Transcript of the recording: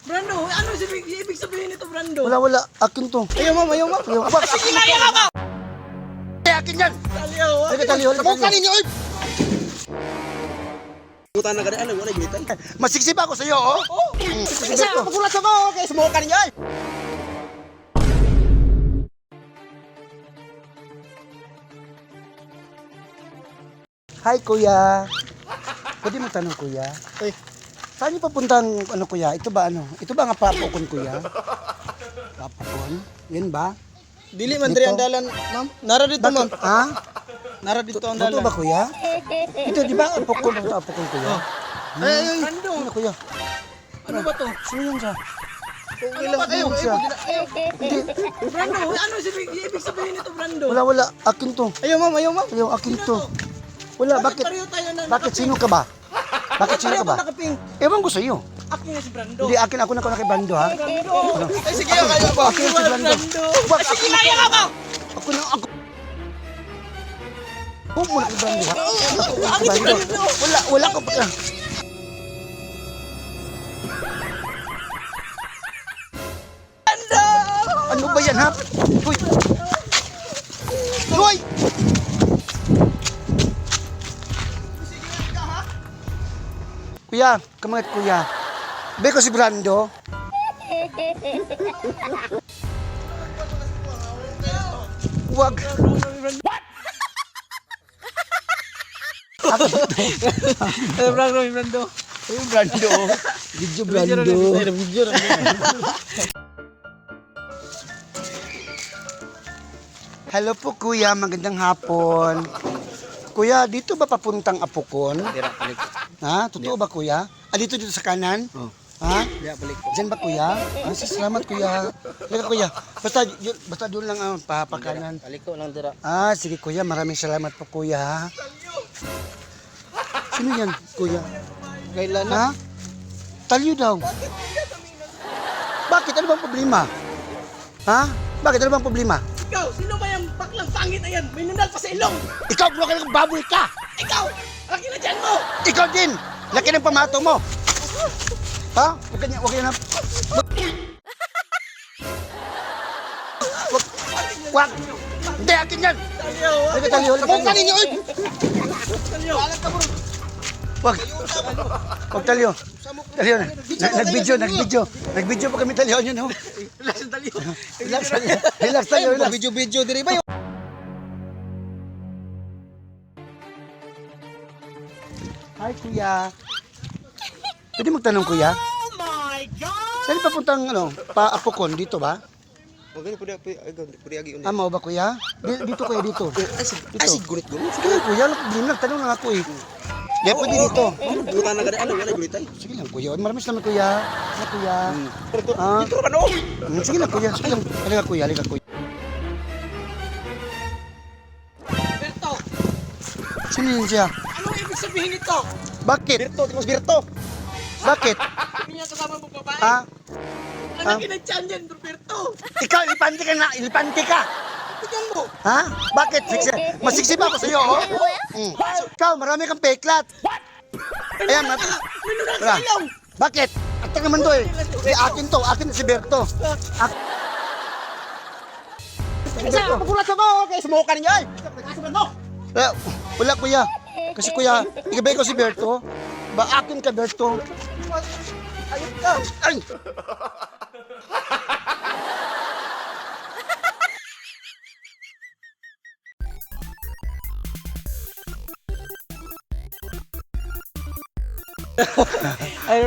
Brando, ano ibig sabihin nito, Brando? Wala. Akin to. Ayaw, ma'am. Ayaw. Sige na, ayaw ka! Akin yan! Aliyaw. Halika, taliho. Sabukan ninyo, oy! Buta na gani, ano, wala gilitan. Masiksip ako sa'yo, oh! Oh! Kasi magulat ako, kaya sumukan ninyo, oy! Hi, kuya. Pwede mo tanong, kuya? Ay. Saan niyo papuntang, ano, kuya? Ito ba, ano? Ito ba nga papukon, kuya? Papukon? Yan ba? Dili man diri ang dalan, ma'am. Nara dito, ma'am. Ha? Nara dito ang Totoo dalan. ba, kuya? Ito, di ba apukon? Ito, apukon, kuya? Ay, Brando. Ano, kuya? Ano ba to? Sino yan siya? Ano ba to? siya? Hindi. Brando, ano ibig sabihin nito, Brando? Wala. Akin to. Ayaw, ma'am. Ayaw, ma'am. Ayaw, akin to. Wala, bakit? Pareho tayo na Bakit? Sino ka ba? Bakit sino ka ba? nakaping? Ewan ko sa'yo. Akin nga si Brando. Hindi, akin ako na nakibando, ha? Brando. Ay, sige, ayaw ko. Akin si Brando. Wag, Sige, ayaw ako. Ako. Huwag mo nakibando, ha? Akin si Brando. Wala ko pa. Brando! Ano ba yan, ha? Uy! Uy! Kuya, kamangat kuya. Be ko si Brando. Wag. Brando, Brando. Ay, Brando. Video Brando. Video. Hello po kuya, magandang hapon. Kuya, dito ba papuntang Apukon? Tira, balik ko. Ha? Totoo ba kuya? Dito sa kanan? Oh. Ha? Diya, balik ko. Diyan ba kuya? Salamat kuya. Halika kuya. Basta doon lang ang papakanan. Balik ko lang tira. Sige kuya, maraming salamat po kuya. Sino yan kuya? Kailan na? Ha? Talyo daw. Bakit? Ano bang problema? Ha? Bakit? Ano bang problema? Ikaw, sino ba yung baklang pangit na yan? May nunal pa sa ilong. Ikaw, bro, ka ng baboy ka! Ikaw, laki na dyan mo. Ikaw din! Laki ng pamato mo! Ha? Huwag ka na... Wag! Hindi, akin yan! Taliyaw. Halika, taliho. Sabukan ninyo, oy! Wag! Wag, taliho. Taliho na. Nag-video pa kami taliho nyo, no? Relax ang taliyaw. Relax tayo, relax. Video diri ba yun? Hi, kuya. Pwede magtanong, kuya? Oh my God! Saan papuntang, Apukon? Dito ba? Huwag ganun, pwede agi ulit. Mo ba, kuya? Dito, kuya, dito. Ay, gunit-gunit. Sige lang, kuya. Tanong lang ako, eh. Di, pwede dito. Buta na gani, ano, wala gulitan. Sige lang, kuya. Maraming salamat, kuya. Kuya. Dito ka no? Sige lang, kuya. Sige lang. Halika, kuya. Berto, Sino yun siya? anong ibig sabihin nito? Bakit? Timos Berto. Bakit? Hindi niya kasama mo babae. Ha? Anak kinadyan yan, Roberto. Ikaw, ilipante ka na. Ilipante ka. Tignan mo. Ha? Bakit? Masiksip ako sa'yo, oh. Ikaw, marami kang peklat. Ayan, May nunal sa Wala. ilong. Bakit? At naman to, eh. Akin to. Akin si Berto. Kasi magulat ako, kaya sumukan niyo, ay. Kasukan mo. Wala, kuya. Kasi kuya, ikabay ko si Berto. Akin ka, Berto. Ayun ka. Ay! Ay,